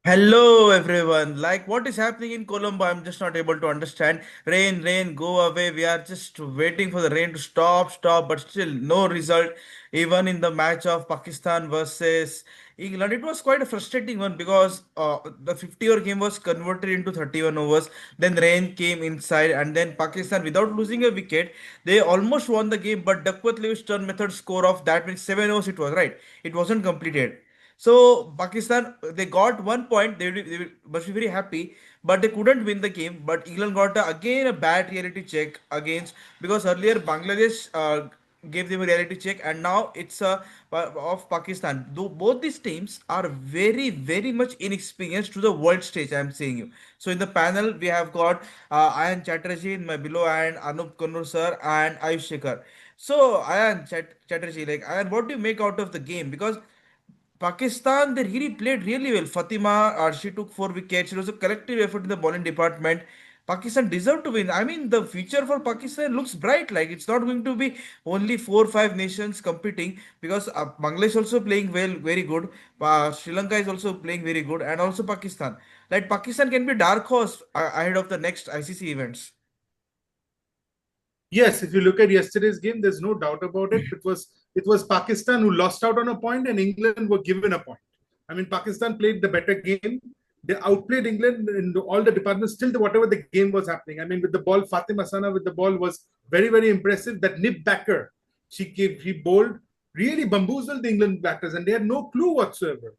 Hello everyone. Like what is happening in Colombo? I'm just not able to understand. Rain, rain, go away. We are just waiting for the rain to stop, but still no result. Even in the match of Pakistan versus England, it was quite a frustrating one because the 50-over game was converted into 31 overs. Then rain came inside, and then Pakistan, without losing a wicket, they almost won the game. But Duckworth Lewis turn method score of that means 7 overs. It was right. It wasn't completed. So Pakistan they got 1 point. They must be very happy, but they couldn't win the game. But England got again a bad reality check against because earlier Bangladesh gave them a reality check, and now it's of Pakistan. Though both these teams are very much inexperienced to the world stage. I'm saying you. So in the panel we have got Ayan Chatterjee in my below and Anup Konnur sir and Ayush Shekhar. So Chatterjee, like Ayan, what do you make out of the game? Because Pakistan, they really played really well. Fatima, she took 4 wickets. It was a collective effort in the bowling department. Pakistan deserved to win. I mean, the future for Pakistan looks bright. Like it's not going to be only 4 or 5 nations competing because Bangladesh also playing well, very good. Sri Lanka is also playing very good, and also Pakistan. Like Pakistan can be dark horse ahead of the next ICC events. Yes, if you look at yesterday's game, there's no doubt about it. It was Pakistan who lost out on a point, and England were given a point. I mean, Pakistan played the better game. They outplayed England in all the departments. Still, whatever the game was happening. I mean, with the ball, Fatima Sana with the ball was very impressive. That nip backer he bowled really bamboozled the England batters, and they had no clue whatsoever,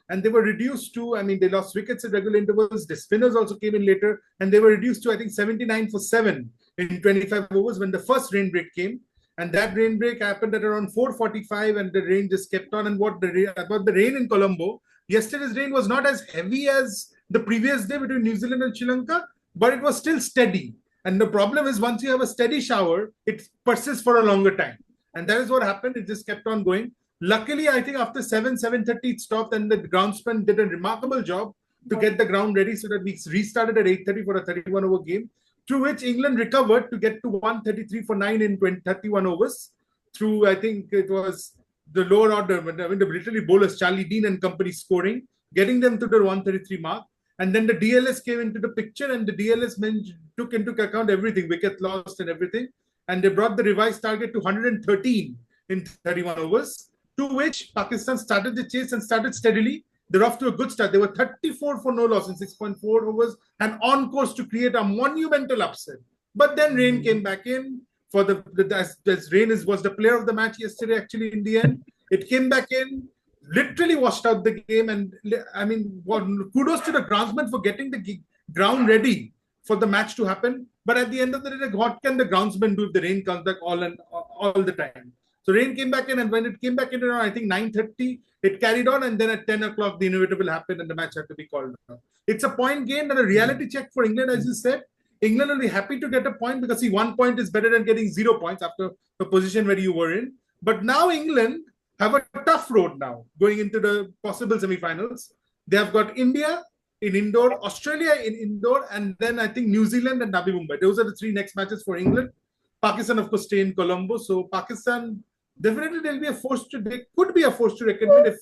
and they were reduced to, I mean, they lost wickets at regular intervals. The spinners also came in later, and they were reduced to, I think, 79 for 7 in 25 overs when the first rain break came. And that rain break happened at around 4:45, and the rain just kept on. And about the rain in Colombo, yesterday's rain was not as heavy as the previous day between New Zealand and Sri Lanka, but it was still steady. And the problem is, once you have a steady shower, it persists for a longer time. And that is what happened. It just kept on going. Luckily, I think after 7:30 it stopped, and the groundsman did a remarkable job to get the ground ready so that we restarted at 8:30 for a 31 over game, through which England recovered to get to 133 for 9 in 31 overs. Through, I think it was the lower order, I mean, the literally bowlers, Charlie Dean and company scoring, getting them to the 133 mark. And then the DLS came into the picture, and the DLS men took into account everything, wicket lost and everything. And they brought the revised target to 113 in 31 overs, to which Pakistan started the chase and started steadily. They're off to a good start. They were 34 for no loss in 6.4 overs and on course to create a monumental upset. But then rain came back in. For as rain was the player of the match yesterday, actually, in the end. It came back in, literally washed out the game. And I mean, kudos to the groundsman for getting the ground ready for the match to happen. But at the end of the day, what can the groundsman do if the rain comes back all the time? So rain came back in, and when it came back in around, I think, 9:30, it carried on, and then at 10 o'clock, the inevitable happened, and the match had to be called off. It's a point gained and a reality check for England, as you said. England will be happy to get a point because, see, 1 point is better than getting 0 points after the position where you were in. But now England have a tough road now going into the possible semi-finals. They have got India in indoor, Australia in indoor, and then I think New Zealand and Navi Mumbai. Those are the three next matches for England. Pakistan, of course, stay in Colombo. So Pakistan, definitely they could be a force to reckon with if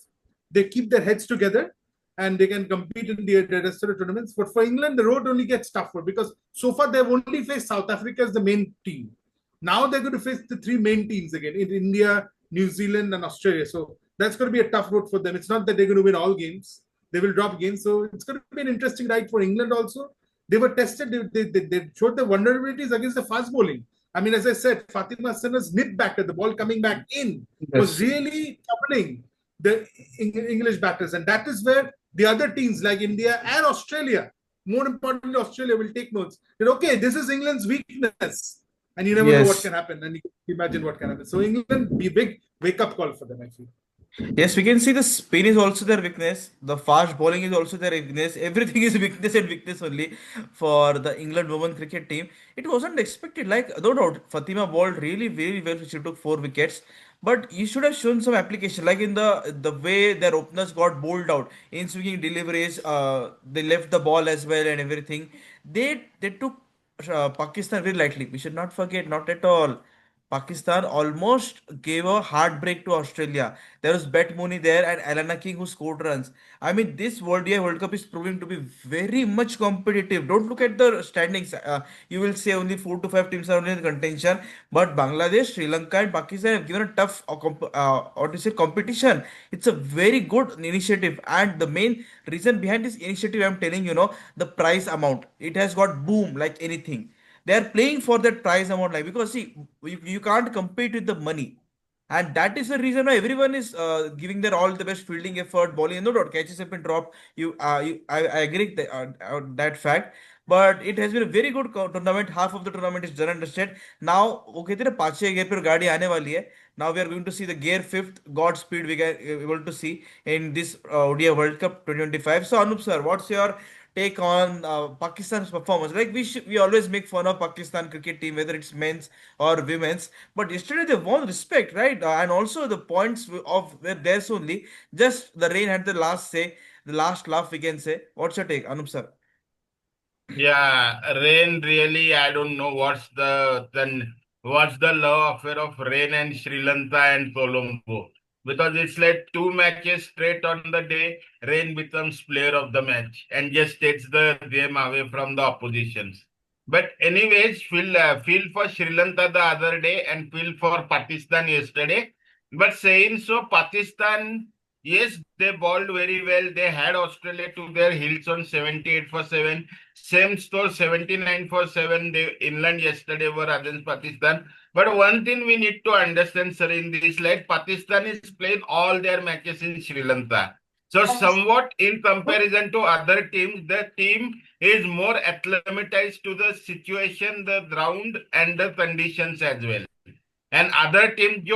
they keep their heads together and they can compete in the rest of the tournaments. But for England, the road only gets tougher because so far they've only faced South Africa as the main team. Now they're going to face the three main teams again in India, New Zealand, and Australia. So that's going to be a tough road for them. It's not that they're going to win all games. They will drop games. So it's going to be an interesting ride for England also. They were tested. They showed their vulnerabilities against the fast bowling. I mean, as I said, Fatima Sana's nip back at the ball coming back in was Yes. really troubling the English batters. And that is where the other teams like India and Australia, more importantly, Australia, will take notes. That, okay, this is England's weakness. And you never know what Yes. can happen. And you can imagine what can happen. So England, be a big wake-up call for them, I feel. Yes, we can see the spin is also their weakness. The fast bowling is also their weakness. Everything is weakness and weakness only for the England women cricket team. It wasn't expected. Like, no doubt, Fatima bowled really very well. She took 4 wickets. But you should have shown some application, like in the way their openers got bowled out in swinging deliveries. They left the ball as well and everything. They took Pakistan very lightly. We should not forget, not at all. Pakistan almost gave a heartbreak to Australia. There was Bet Mooney there and Alana King who scored runs. I mean, this World Cup is proving to be very much competitive. Don't look at the standings. You will say only 4 to 5 teams are only in contention. But Bangladesh, Sri Lanka, and Pakistan have given a tough what to say, competition. It's a very good initiative. And the main reason behind this initiative, I'm telling you, know, the prize amount. It has got boom like anything. They are playing for that prize amount, like because see, you can't compete with the money, and that is the reason why everyone is giving their all the best fielding effort, bowling. No doubt, catches have been dropped. I agree that fact. But it has been a very good tournament. Half of the tournament is done and dusted. Now, okay, तेरे पांचवे gear पे गाड़ी आने वाली है. Now we are going to see the gear fifth Godspeed we are able to see in this ODI World Cup 2025. So Anup sir, what's your take on Pakistan's performance? Like we always make fun of Pakistan cricket team, whether it's men's or women's. But yesterday they won respect, right? And also the points of were theirs only. Just the rain had the last say, the last laugh we can say. What's your take, Anup sir? Yeah, rain really, I don't know what's the love affair of rain and Sri Lanka and Colombo. Because it's like two matches straight on the day, rain becomes player of the match and just takes the game away from the oppositions. But anyways, feel for Sri Lanka the other day and feel for Pakistan yesterday. But saying so, Pakistan, yes, they bowled very well. They had Australia to their heels on 78 for 7. Same score 79 for 7. They England yesterday were against Pakistan. But one thing we need to understand, sir, in this, like Pakistan is playing all their matches in Sri Lanka. So somewhat in comparison to other teams, the team is more acclimatized to the situation, the ground and the conditions as well. And other teams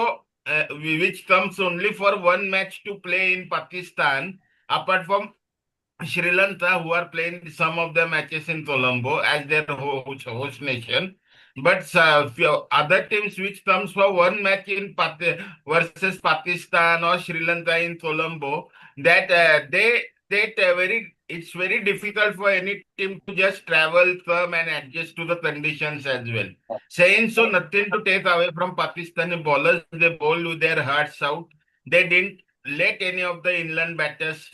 which comes only for one match to play in Pakistan, apart from Sri Lanka, who are playing some of the matches in Colombo as their host nation. But few other teams which comes for one match in versus Pakistan or Sri Lanka in Colombo, that very it's very difficult for any team to just travel, come and adjust to the conditions as well. Saying so, nothing to take away from Pakistani bowlers. They bowled with their hearts out. They didn't let any of the inland batters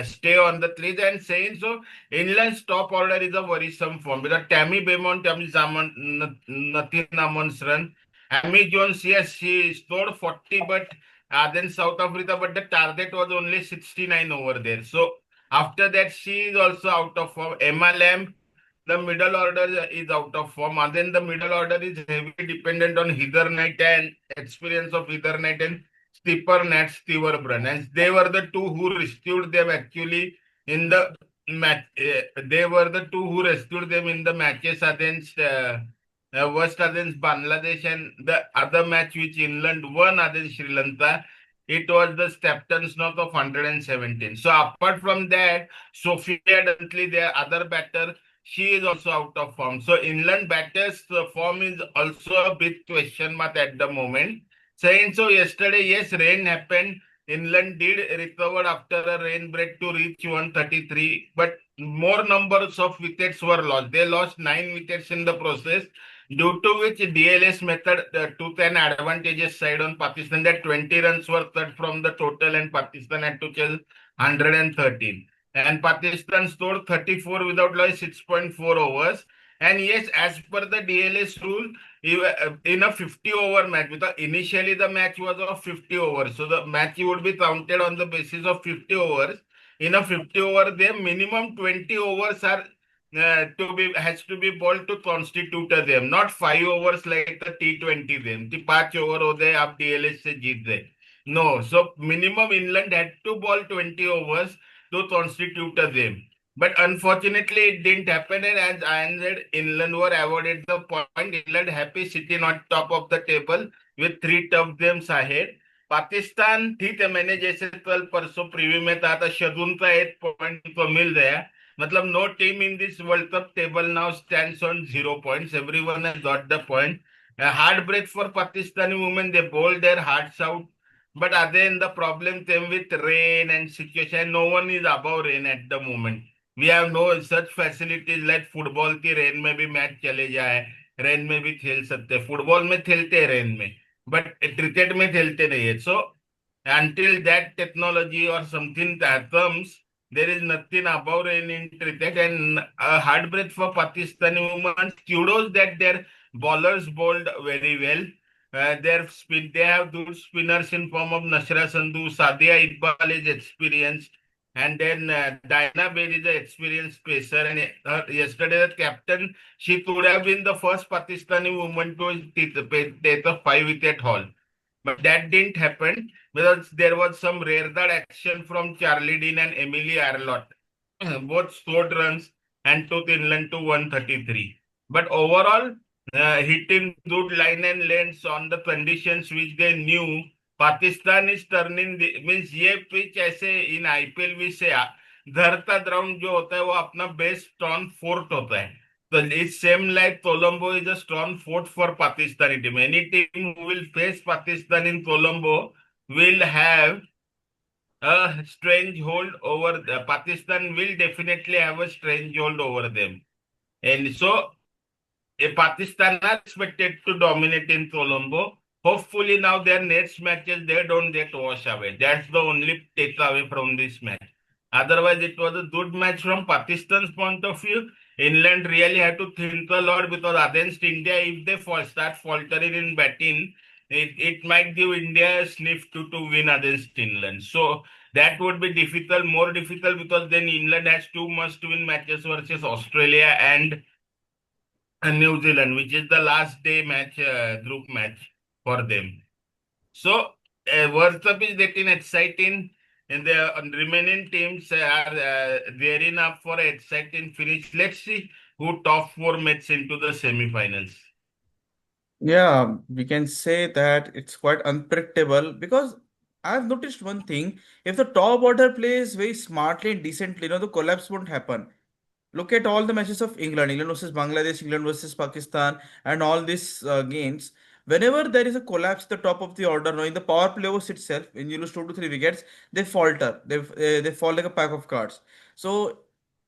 stay on the crease and saying so. England's top order is a worrisome form because Tammy Beaumont, Tammy Zaman, nothing Amon's run. Amy Jones, yes, she scored 40, but then South Africa, but the target was only 69 over there. So after that, she is also out of form. Emma Lamb, the middle order is out of form. And then the middle order is heavily dependent on Heather Knight and experience of Heather Knight and Skipper Nat Sciver-Brunt. And they were the two who rescued them actually in the match. They were the two who rescued them in the matches against West against Bangladesh and the other match which England won against Sri Lanka. It was the Stepton's knock of 117. So apart from that, Sophia Dunkley, their other batter, she is also out of form. So England batters form is also a big question mark at the moment. Saying so yesterday, yes, rain happened. England did recover after a rain break to reach 133, but more numbers of wickets were lost. They lost 9 wickets in the process, due to which DLS method took an advantageous side on Pakistan. That 20 runs were cut from the total, and Pakistan had to chase 113. And Pakistan scored 34 without loss, 6.4 overs. And yes, as per the DLS rule, in a 50 over match, because initially the match was of 50 overs, so the match would be counted on the basis of 50 overs. In a 50 over, the minimum 20 overs are has to be bowled to constitute a game, not 5 overs like the T20 game. The 5 over हो गए आप DLS से जीत गए. No, so minimum England had to bowl 20 overs to constitute a game. But unfortunately, it didn't happen. And as I said, England were awarded the point. England happy sitting on top of the table with 3 tough games ahead. Pakistan ठीक है. मैंने जैसे कल परसों preview में कहा था, शगुन का 8 पॉइंट को मिल गया. मतलब no team in this World Cup table now stands on 0 points. Everyone has got the point. A heartbreak for Pakistani women. They bowled their hearts out. But again, the problem came with rain and situation. No one is above rain at the moment. We have no such facilities like football की rain में भी match चले जाए. Rain में भी खेल सकते हैं, फुटबॉल में खेलते हैं रेन में, बट क्रिकेट में खेलते नहीं है. सो until that technology or something that comes, there is nothing above rain in cricket. And a heartbreak for Pakistani women. Kudos that their bowlers bowled very well. Their spin, they have good spinners in form of Nashra Sandhu, Sadia Iqbal is experienced, and then Diana Bain is an experienced pacer. And yesterday, the captain, she could have been the first Pakistani woman to take a 5 wicket haul. But that didn't happen because there was some rare that action from Charlie Dean and Emily Arlott. Both scored runs and took England to 133. But overall, hitting good line and lengths on the conditions which they knew, Pakistan is turning the, means ये pitch ऐसे in IPL भी से धरता ground जो होता है वो अपना बेस्ट स्ट्रॉन्ग फोर्ट होता है. So it's same like Colombo is a strong fort for Pakistani team. Any team who will face Pakistan in Colombo will have a strange hold over Pakistan will definitely have a strange hold over them. And so Pakistan are expected to dominate in Colombo. Hopefully now their next matches they don't get washed away. That's the only takeaway from this match. Otherwise, it was a good match from Pakistan's point of view. England really had to think a lot because against India, if they start faltering in batting, it might give India a sniff to win against England. So that would be difficult, more difficult because then England has two must-win matches versus Australia and New Zealand, which is the last day match, group match for them. So, World Cup is getting exciting, and the remaining teams are gearing up for an exciting finish. Let's see who top four makes into the semi-finals. Yeah, we can say that it's quite unpredictable because I've noticed one thing. If the top order plays very smartly and decently, the collapse won't happen. Look at all the matches of England, England versus Bangladesh, England versus Pakistan, and all these games. Whenever there is a collapse at the top of the order, in the power play overs itself, when you lose 2 to 3 wickets, they falter. They fall like a pack of cards. So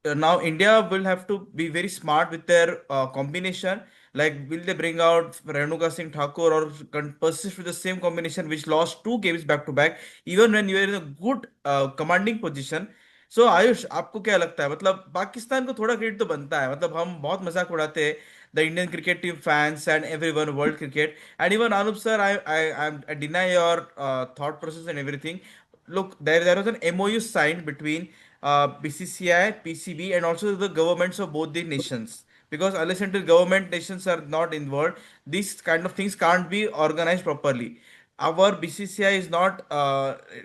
now India will have to be very smart with their combination. Like, will they bring out Renuka Singh Thakur or persist with the same combination which lost 2 games back to back, even when you are in a good commanding position? सो आयुष, आपको क्या लगता है? मतलब पाकिस्तान को थोड़ा credit तो बनता है. मतलब हम बहुत मजाक उड़ाते हैं the Indian cricket team fans and everyone world cricket and even Anup sir, I deny your thought process and everything. Look, there was an MOU signed between BCCI, PCB, and also the governments of both the nations. Because unless until government nations are not involved, these kind of things can't be organized properly. Our BCCI is not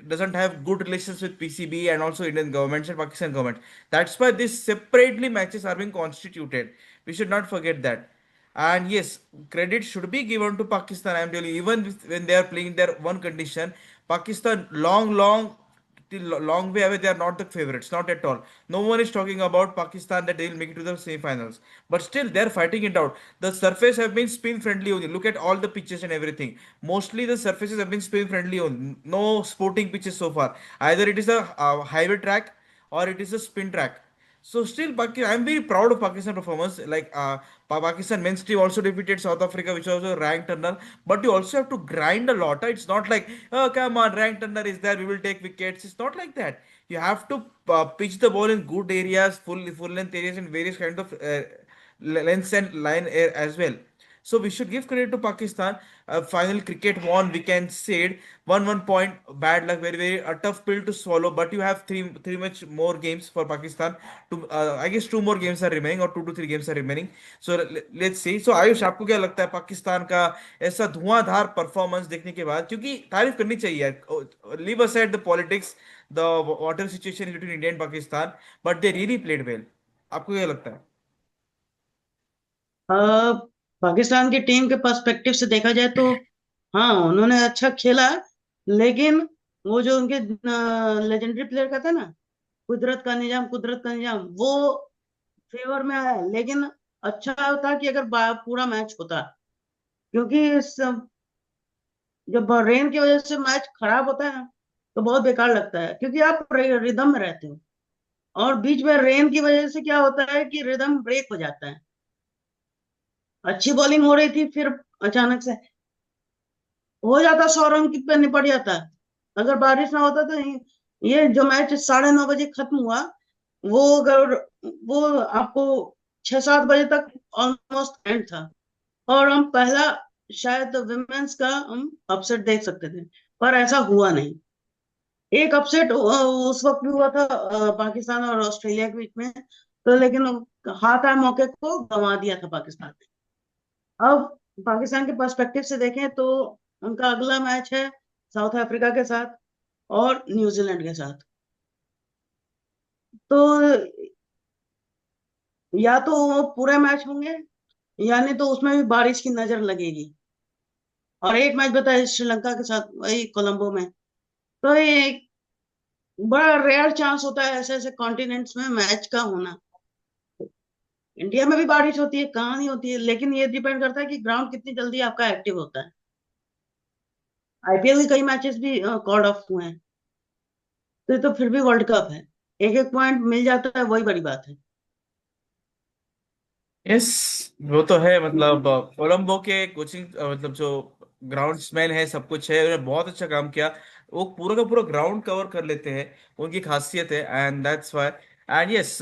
doesn't have good relations with PCB and also Indian governments and Pakistan government. That's why these separately matches are being constituted. We should not forget that. And yes, credit should be given to Pakistan. I'm telling you, even when they are playing their one condition, Pakistan long way away. They are not the favorites, not at all. No one is talking about Pakistan that they will make it to the semi-finals. But still, they are fighting it out. The surface have been spin friendly only. Look at all the pitches and everything. Mostly the surfaces have been spin friendly only. No sporting pitches so far. Either it is a highway track or it is a spin track. So still, I'm very proud of Pakistan performance. Like Pakistan men's team also defeated South Africa, which was a ranked runner. But you also have to grind a lot. It's not like, oh come on, ranked runner is there, we will take wickets. It's not like that. You have to pitch the ball in good areas, full length areas, and various kind of lengths and line as well. So we should give credit to Pakistan. Final cricket won, we can say it. 1 point, bad luck, very a tough pill to swallow. But you have three much more games for Pakistan. To I guess 2 more games are remaining or 2 to 3 games are remaining. So let's see. So Ayush, आपको क्या लगता है पाकिस्तान का ऐसा धुआंधार performance देखने के बाद? क्योंकि तारीफ करनी चाहिए यार. Leave aside the politics, the water situation between India and Pakistan, but they really played well. आपको क्या लगता है? अ, पाकिस्तान की टीम के पर्सपेक्टिव से देखा जाए तो हाँ, उन्होंने अच्छा खेला, लेकिन वो जो उनके लेजेंडरी प्लेयर का था ना, कुदरत का निजाम वो फेवर में आया. लेकिन अच्छा होता कि अगर पूरा मैच होता, क्योंकि जब रेन की वजह से मैच खराब होता है ना, तो बहुत बेकार लगता है, क्योंकि आप रिदम में रहते हो, और बीच में रेन की वजह से क्या होता है कि रिदम ब्रेक हो जाता है. अच्छी बॉलिंग हो रही थी, फिर अचानक से हो जाता 100 रन की पे निपट जाता। अगर बारिश ना होता तो ये जो मैच 9:30 बजे खत्म हुआ, वो अगर वो आपको 6-7 बजे तक ऑलमोस्ट एंड था, और हम पहला शायद विमेंस का हम अपसेट देख सकते थे, पर ऐसा हुआ नहीं। एक अपसेट उस वक्त भी हुआ था पाकिस्तान और ऑस्ट्रेलिया के बीच में, तो लेकिन हाथ आए मौके को गंवा दिया था पाकिस्तान ने। अब पाकिस्तान के पर्सपेक्टिव से देखें तो उनका अगला मैच है साउथ अफ्रीका के साथ और न्यूजीलैंड के साथ। तो या तो वो पूरे मैच होंगे, यानी तो उसमें भी बारिश की नजर लगेगी। और एक मैच बताए श्रीलंका के साथ वही कोलंबो में। तो ये एक बड़ा रेयर चांस होता है ऐसे ऐसे कॉन्टिनेंट्स में मैच का होना। इंडिया में भी बारिश होती है, कहाँ नहीं होती है, लेकिन ये डिपेंड करता है कि ग्राउंड कितनी जल्दी आपका एक्टिव होता है। आईपीएल के कई मैचेस भी कॉल्ड ऑफ हुए हैं, तो ये तो फिर भी वर्ल्ड कप है, एक एक पॉइंट मिल जाता है, वही बड़ी बात है। यस, वो तो है। मतलब कोलंबो के कोचिंग मतलब जो ग्राउंड्समैन है, सब कुछ है, उन्होंने बहुत अच्छा काम किया। वो पूरा का पूरा ग्राउंड कवर कर लेते हैं, उनकी खासियत है, and that's why. And yes,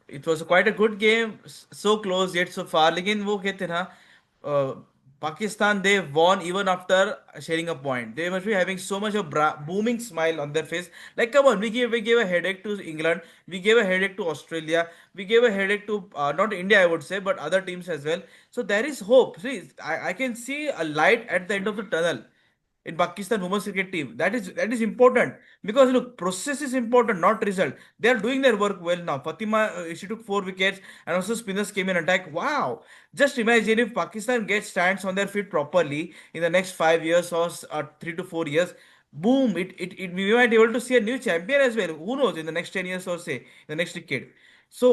it was quite a good game, so close yet so far. लेकिन वो कहते हैं ना, Pakistan, they won even after sharing a point. They must be having so much of booming smile on their face. Like, come on, we gave a headache to England, we gave a headache to Australia, we gave a headache to not India, I would say, but other teams as well. So there is hope. See, I can see a light at the end of the tunnel in Pakistan women's cricket team. That is important, because look, process is important, not result. They are doing their work well now. Fatima, she took 4 wickets, and also spinners came in attack. Wow! Just imagine if Pakistan gets stands on their feet properly in the next 5 years or 3 to 4 years. Boom! We might be able to see a new champion as well. Who knows, in the next 10 years, or say in the next decade. So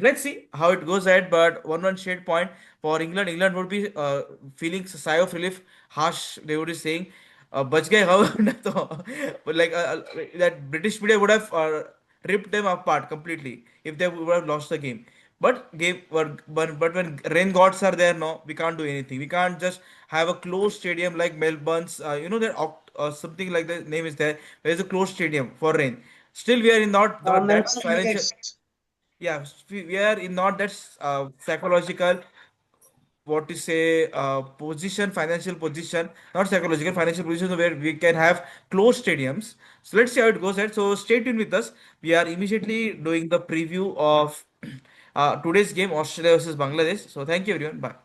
let's see how it goes ahead. But one shade point for England. England would be feeling a sigh of relief. Harsh, they would be saying, बच गए हम तो like that British media would have ripped them apart completely if they would have lost the game. But when rain gods are there, no, we can't do anything. We can't just have a closed stadium like Melbourne's. That something like the name is there. There is a closed stadium for rain. Still, we are in not that Melbourne financial. Wickets. Yeah, we are in not that psychological, what to say, position, financial position, not psychological, financial position, where we can have closed stadiums. So let's see how it goes ahead. So stay tuned with us. We are immediately doing the preview of today's game, Australia versus Bangladesh. So thank you everyone. Bye.